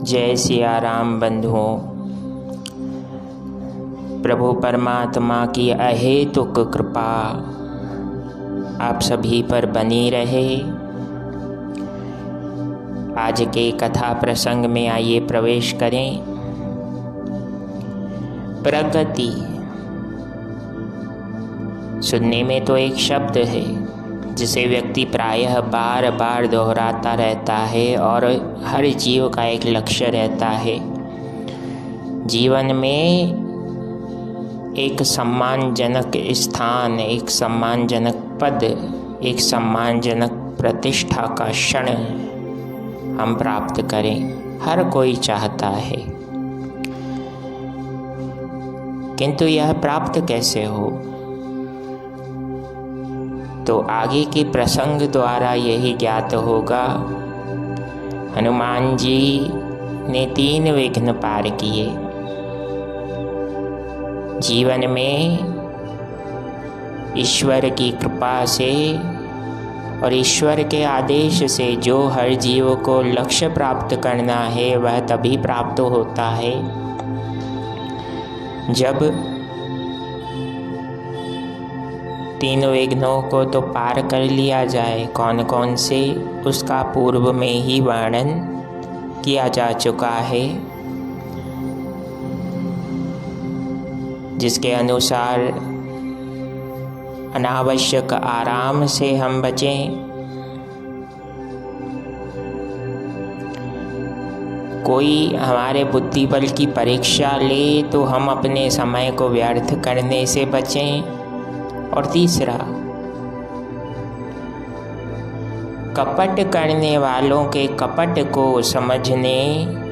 जय सिया राम बंधुओं। प्रभु परमात्मा की अहेतुक कृपा आप सभी पर बनी रहे। आज के कथा प्रसंग में आइए प्रवेश करें। प्रगति सुनने में तो एक शब्द है जिसे व्यक्ति प्रायः बार बार दोहराता रहता है और हर जीव का एक लक्ष्य रहता है। जीवन में एक सम्मानजनक स्थान, एक सम्मानजनक पद, एक सम्मानजनक प्रतिष्ठा का क्षण हम प्राप्त करें, हर कोई चाहता है। किंतु यह प्राप्त कैसे हो? तो आगे के प्रसंग द्वारा यही ज्ञात होगा। हनुमान जी ने 3 विघ्न पार किए। जीवन में ईश्वर की कृपा से और ईश्वर के आदेश से जो हर जीव को लक्ष्य प्राप्त करना है वह तभी प्राप्त होता है जब 3 विघ्नों को तो पार कर लिया जाए। कौन कौन से, उसका पूर्व में ही वर्णन किया जा चुका है, जिसके अनुसार अनावश्यक आराम से हम बचें, कोई हमारे बुद्धि बल की परीक्षा ले तो हम अपने समय को व्यर्थ करने से बचें। और तीसरा, कपट करने वालों के कपट को समझने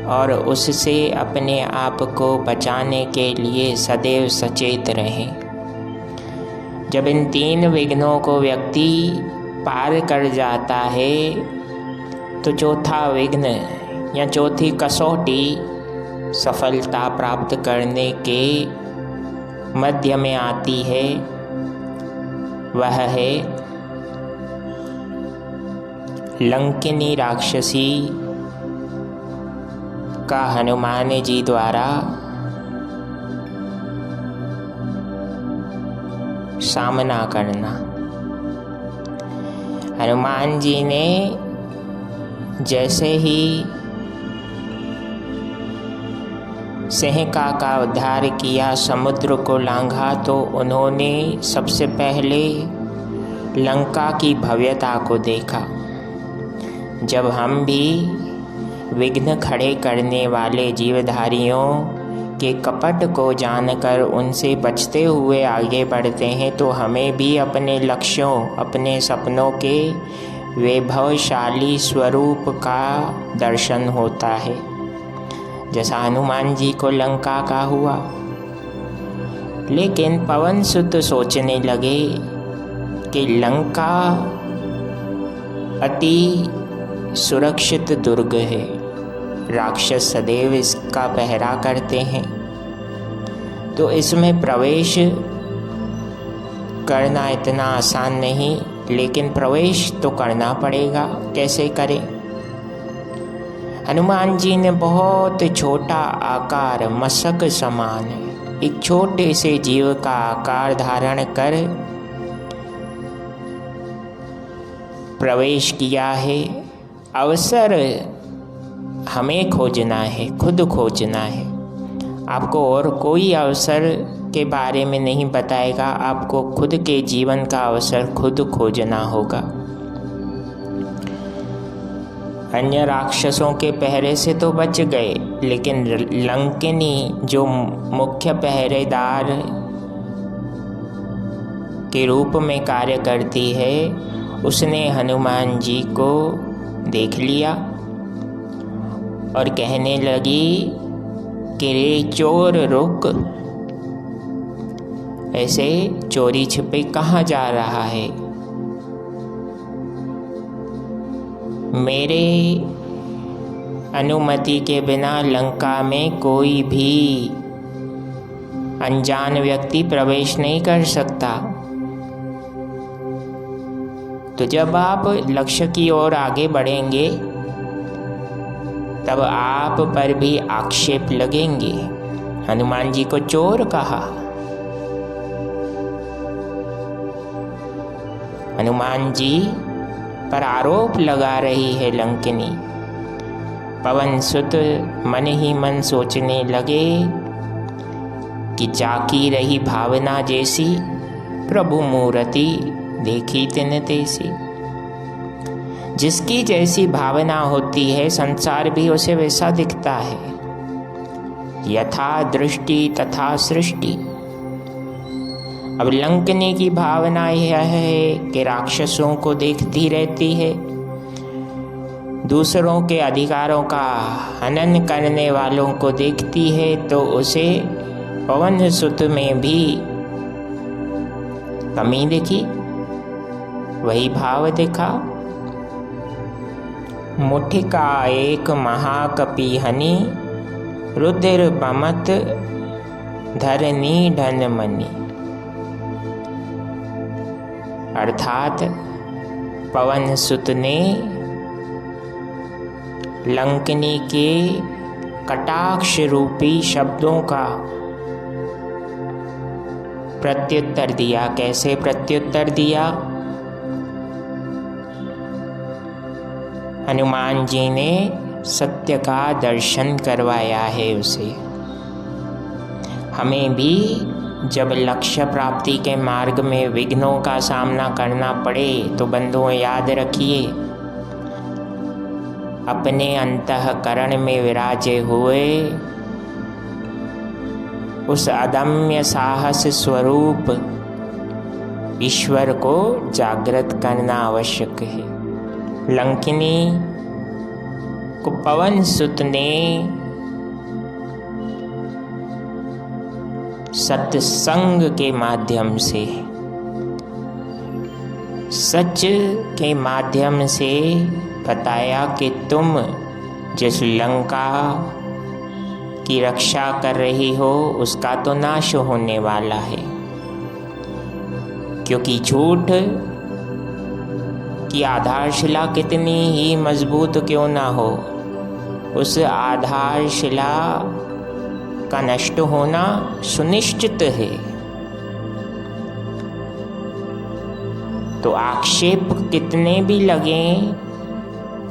और उससे अपने आप को बचाने के लिए सदैव सचेत रहें। जब इन 3 विघ्नों को व्यक्ति पार कर जाता है तो चौथा विघ्न या चौथी कसौटी सफलता प्राप्त करने के मध्य में आती है। वह है लंकिनी राक्षसी का हनुमान जी द्वारा सामना करना। हनुमान जी ने जैसे ही सिंहिका का उद्धार किया, समुद्र को लांघा, तो उन्होंने सबसे पहले लंका की भव्यता को देखा। जब हम भी विघ्न खड़े करने वाले जीवधारियों के कपट को जानकर उनसे बचते हुए आगे बढ़ते हैं तो हमें भी अपने लक्ष्यों, अपने सपनों के वैभवशाली स्वरूप का दर्शन होता है, जैसा हनुमान जी को लंका का हुआ। लेकिन पवन सुत सोचने लगे कि लंका अति सुरक्षित दुर्ग है, राक्षस सदैव इसका पहरा करते हैं, तो इसमें प्रवेश करना इतना आसान नहीं, लेकिन प्रवेश तो करना पड़ेगा। कैसे करें? हनुमान जी ने बहुत छोटा आकार, मशक समान, एक छोटे से जीव का आकार धारण कर प्रवेश किया है। अवसर हमें खोजना है, खुद खोजना है। आपको और कोई अवसर के बारे में नहीं बताएगा, आपको खुद के जीवन का अवसर खुद खोजना होगा। अन्य राक्षसों के पहरे से तो बच गए, लेकिन लंकिनी जो मुख्य पहरेदार के रूप में कार्य करती है, उसने हनुमान जी को देख लिया और कहने लगी कि रे चोर रुक, ऐसे चोरी छिपे कहाँ जा रहा है? मेरे अनुमति के बिना लंका में कोई भी अनजान व्यक्ति प्रवेश नहीं कर सकता। तो जब आप लक्ष्य की ओर आगे बढ़ेंगे तब आप पर भी आक्षेप लगेंगे। हनुमान जी को चोर कहा। हनुमान जी पर आरोप लगा रही है लंकिनी। पवन सुत मन ही मन सोचने लगे कि जाकी रही भावना जैसी, प्रभु मूर्ति देखी तिन तैसी। जिसकी जैसी भावना होती है संसार भी उसे वैसा दिखता है। यथा दृष्टि तथा सृष्टि। अब लंकिनी की भावना यह है कि राक्षसों को देखती रहती है, दूसरों के अधिकारों का हनन करने वालों को देखती है, तो उसे पवन सुत में भी कमी दिखी, वही भाव दिखा। मुठिका एक महाकपि हनि, रुद्र बमत धरनी ढन मनि। अर्थात पवन सुत ने लंकिनी के कटाक्ष रूपी शब्दों का प्रत्युत्तर दिया। कैसे प्रत्युत्तर दिया? हनुमान जी ने सत्य का दर्शन करवाया है उसे। हमें भी जब लक्ष्य प्राप्ति के मार्ग में विघ्नों का सामना करना पड़े तो बंधुओं याद रखिए, अपने अंतःकरण में विराजे हुए उस अदम्य साहस स्वरूप ईश्वर को जागृत करना आवश्यक है। लंकिनी को पवन सुत ने सत्संग के माध्यम से, सच के माध्यम से बताया कि तुम जिस लंका की रक्षा कर रही हो उसका तो नाश होने वाला है, क्योंकि झूठ की आधारशिला कितनी ही मजबूत क्यों ना हो, उस आधारशिला का नष्ट होना सुनिश्चित है। तो आक्षेप कितने भी लगें,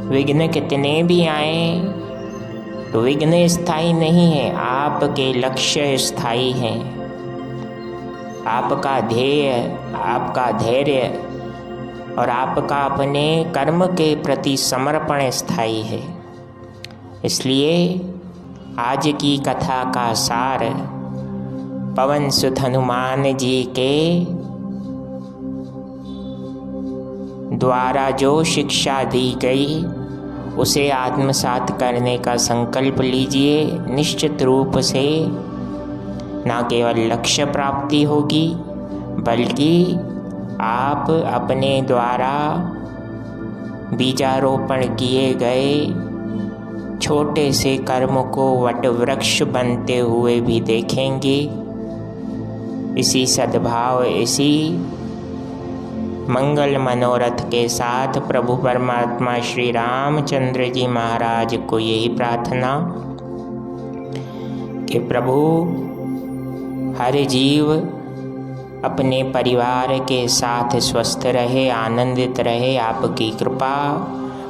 विघ्न कितने भी आए, तो विघ्न स्थायी नहीं है, आपके लक्ष्य स्थायी हैं। आपका ध्येय, आपका धैर्य और आपका अपने कर्म के प्रति समर्पण स्थायी है। इसलिए आज की कथा का सार पवन सुत हनुमान जी के द्वारा जो शिक्षा दी गई उसे आत्मसात करने का संकल्प लीजिए। निश्चित रूप से न केवल लक्ष्य प्राप्ति होगी, बल्कि आप अपने द्वारा बीजारोपण किए गए छोटे से कर्म को वट वृक्ष बनते हुए भी देखेंगे। इसी सद्भाव, इसी मंगल मनोरथ के साथ प्रभु परमात्मा श्री रामचंद्र जी महाराज को यही प्रार्थना कि प्रभु हर जीव अपने परिवार के साथ स्वस्थ रहे, आनंदित रहे, आपकी कृपा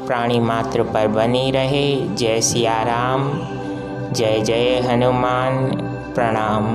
प्राणी मात्र पर बनी रहे। जय सिया राम, जय जय हनुमान, प्रणाम।